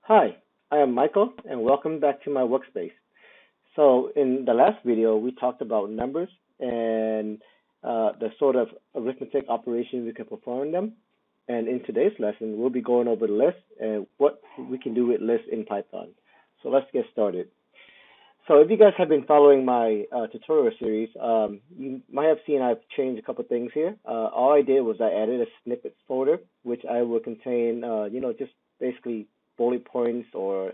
Hi, I am Michael and welcome back to my workspace. So in the last video, we talked about numbers and the sort of arithmetic operations we can perform them. And in today's lesson, we'll be going over the list and what we can do with lists in Python. So let's get started. So if you guys have been following my tutorial series, you might have seen I've changed a couple things here. All I did was I added a snippets folder, which I will contain, just basically bullet points or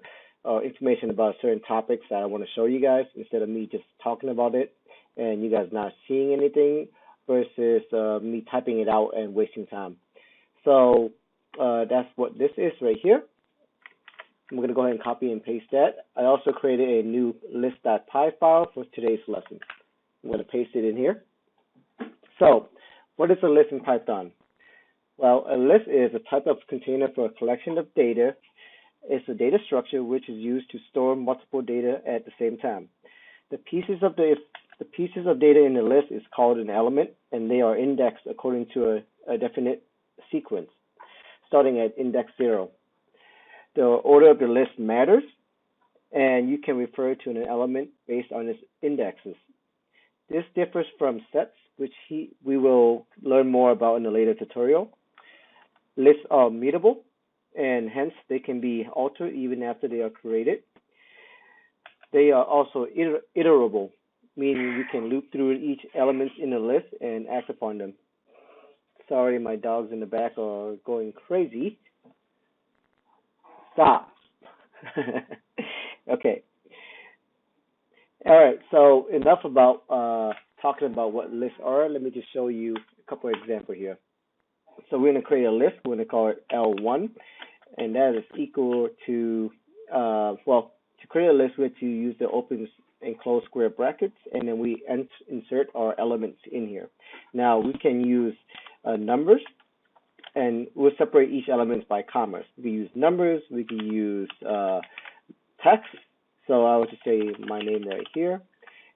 information about certain topics that I want to show you guys instead of me just talking about it and you guys not seeing anything versus me typing it out and wasting time. So that's what this is right here. I'm going to go ahead and copy and paste that. I also created a new list.py file for today's lesson. I'm going to paste it in here. So, what is a list in Python? Well, a list is a type of container for a collection of data. It's a data structure which is used to store multiple data at the same time. The pieces of data in the list is called an element, and they are indexed according to a definite sequence, starting at index 0. The order of the list matters, and you can refer to an element based on its indexes. This differs from sets, which we will learn more about in a later tutorial. Lists are mutable, and hence they can be altered even after they are created. They are also iterable, meaning you can loop through each element in the list and act upon them. Sorry, my dogs in the back are going crazy. Stop. Okay. All right, so enough about talking about what lists are. Let me just show you a couple of examples here. So we're going to create a list. We're going to call it L1, and that is equal to, to create a list, we have to use the open and close square brackets, and then we insert our elements in here. Now, we can use numbers, and we'll separate each element by commas. We can use numbers, we can use text, so I would just say my name right here.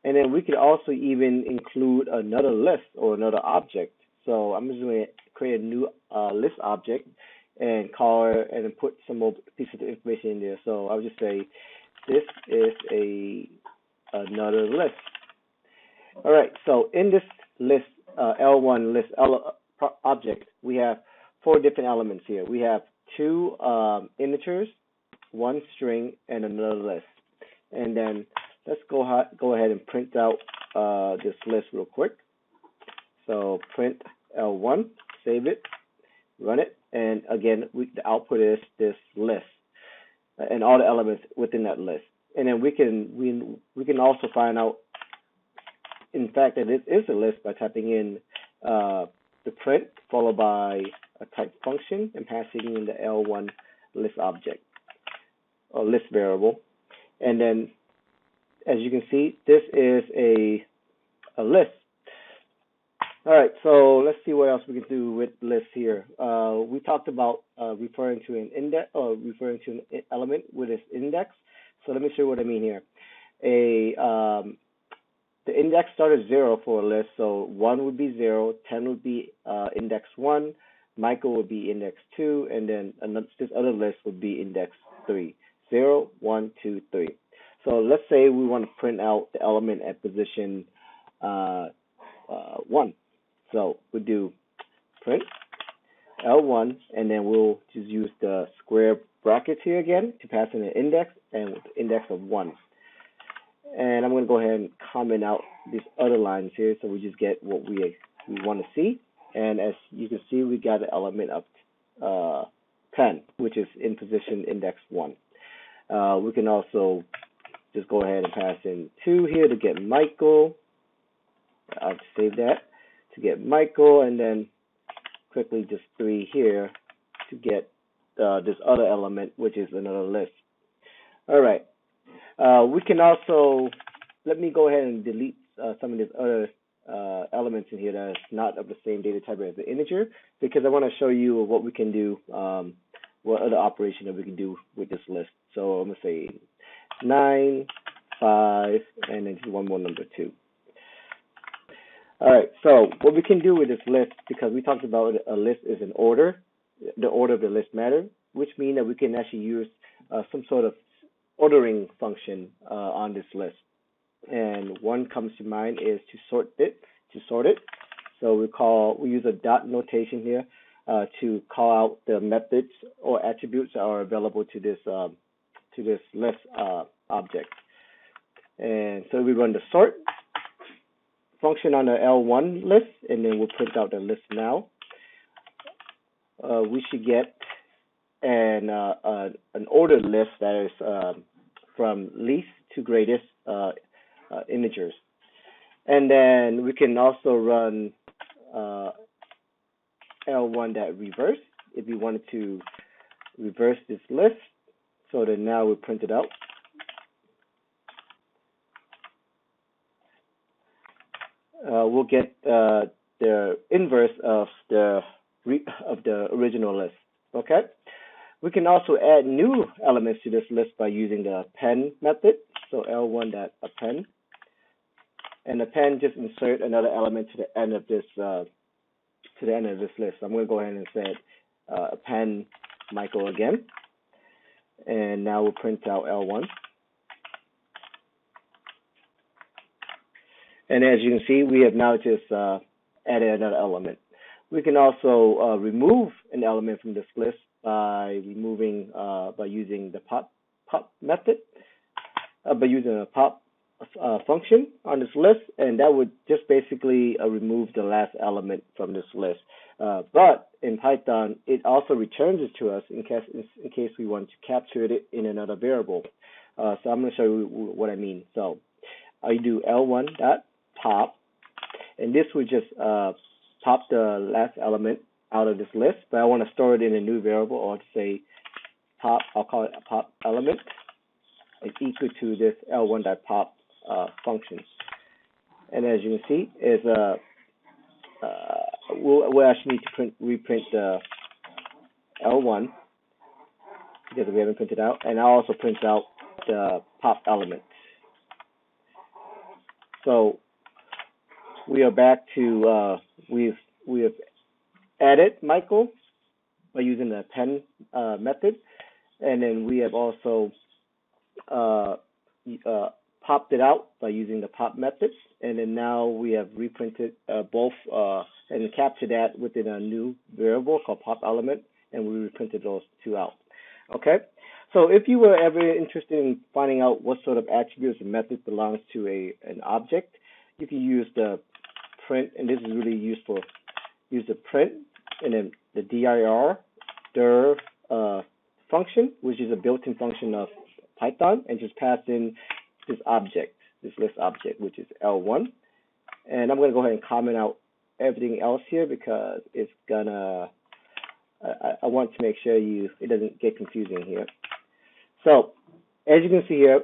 And then we could also even include another list or another object. So I'm just going to create a new list object and call it and put some more pieces of information in there. So I'll just say this is another list. All right, so in this list, L1 list object, we have 4 different elements here. We have 2 integers, 1 string, and another list. And then let's go ahead and print out this list real quick. So print L1, save it, run it, and again, the output is this list and all the elements within that list. And then we can also find out, in fact, that it is a list by typing in the print followed by a type function and passing in the L1 list object or list variable. And then, as you can see, this is a list. All right, so let's see what else we can do with lists here. We talked about referring to an index or referring to an element with its index. So let me show you what I mean here. The index started 0 for a list, so 1 would be 0, 10 would be index 1, Michael would be index 2, and then this other list would be index 3. 0, 1, 2, 3. So let's say we want to print out the element at position 1. So we do print L1, and then we'll just use the square brackets here again to pass in an index and with the index of 1. And I'm going to go ahead and comment out these other lines here so we just get what we want to see. And as you can see, we got an element of 10, which is in position index 1. We can also just go ahead and pass in 2 here to get Michael. I'll save that to get Michael, and then quickly just 3 here to get this other element, which is another list. All right. We can also, let me go ahead and delete some of these other elements in here that is not of the same data type as the integer, because I want to show you what we can do, what other operation that we can do with this list. So I'm going to say 9, 5, and then just one more number 2. All right, so what we can do with this list, because we talked about a list is an order, the order of the list matters. which means that we can actually use some sort of ordering function on this list. And one comes to mind is to sort it. So we use a dot notation here to call out the methods or attributes that are available to this list object. And so we run the sort function on the L1 list, and then we'll print out the list now. We should get an ordered list that is from least to greatest integers. And then we can also run L1.reverse if we wanted to reverse this list. So that now we print it out. We'll get the inverse of the original list. Okay. We can also add new elements to this list by using the append method. So L1.append, and append just insert another element to the end of this list. So I'm going to go ahead and say append Michael again, and now we'll print out L1. And as you can see, we have now just added another element. We can also remove an element from this list by using the pop method, by using a pop function on this list, and that would just basically remove the last element from this list. But in Python, it also returns it to us in case we want to capture it in another variable. So I'm going to show you what I mean. So I do L1.pop, and this would just pop the last element out of this list, but I want to store it in a new variable, or to say pop, I'll call it a pop element, is equal to this L1.pop function. And as you can see, we'll actually need to reprint the L1 because we haven't printed out, and I'll also print out the pop element. So we are back to we have added Michael by using the append method, and then we have also popped it out by using the pop method, and then now we have reprinted both and captured that within a new variable called pop element, and we reprinted those two out. Okay, so if you were ever interested in finding out what sort of attributes and methods belongs to an object, you can use the print, and this is really useful. Use the print and then the dir function, which is a built-in function of Python, and just pass in this object, this list object, which is L1. And I'm going to go ahead and comment out everything else here because it's gonna. I want to make sure it doesn't get confusing here. So as you can see here,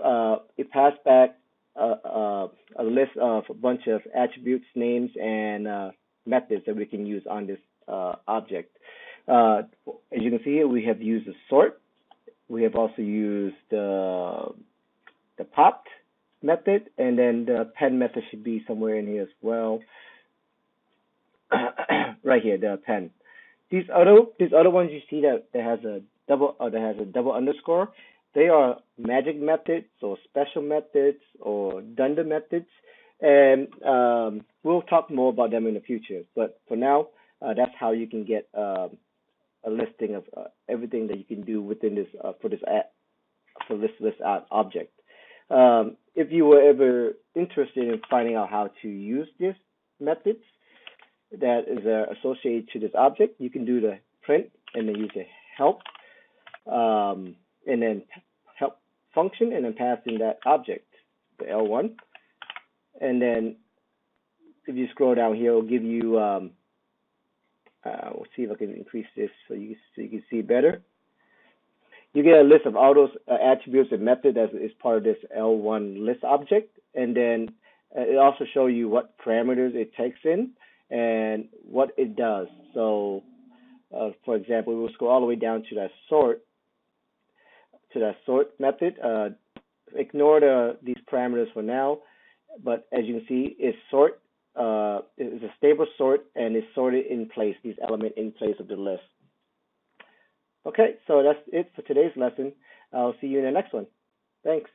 it passed back a list of a bunch of attributes, names, and methods that we can use on this object. As you can see here, we have used the sort. We have also used the popped method, and then the append method should be somewhere in here as well. Right here, the append. These other ones you see that has a double underscore, they are magic methods or special methods or dunder methods, and we'll talk more about them in the future. But for now, that's how you can get a listing of everything that you can do within this for this list object. If you were ever interested in finding out how to use these methods that is associated to this object, you can do the print and then use the help and then help function and then pass in that object, the L1. And then if you scroll down here, it'll give you, we'll see if I can increase this so you can see better. You get a list of all those attributes and methods that is part of this L1 list object, and then it also shows you what parameters it takes in and what it does. So, for example, we'll scroll all the way down to that sort method. Ignore these parameters for now, but as you can see, it's sort. It's a stable sort, and it's sorted in place, these elements in place of the list. Okay, so that's it for today's lesson. I'll see you in the next one. Thanks.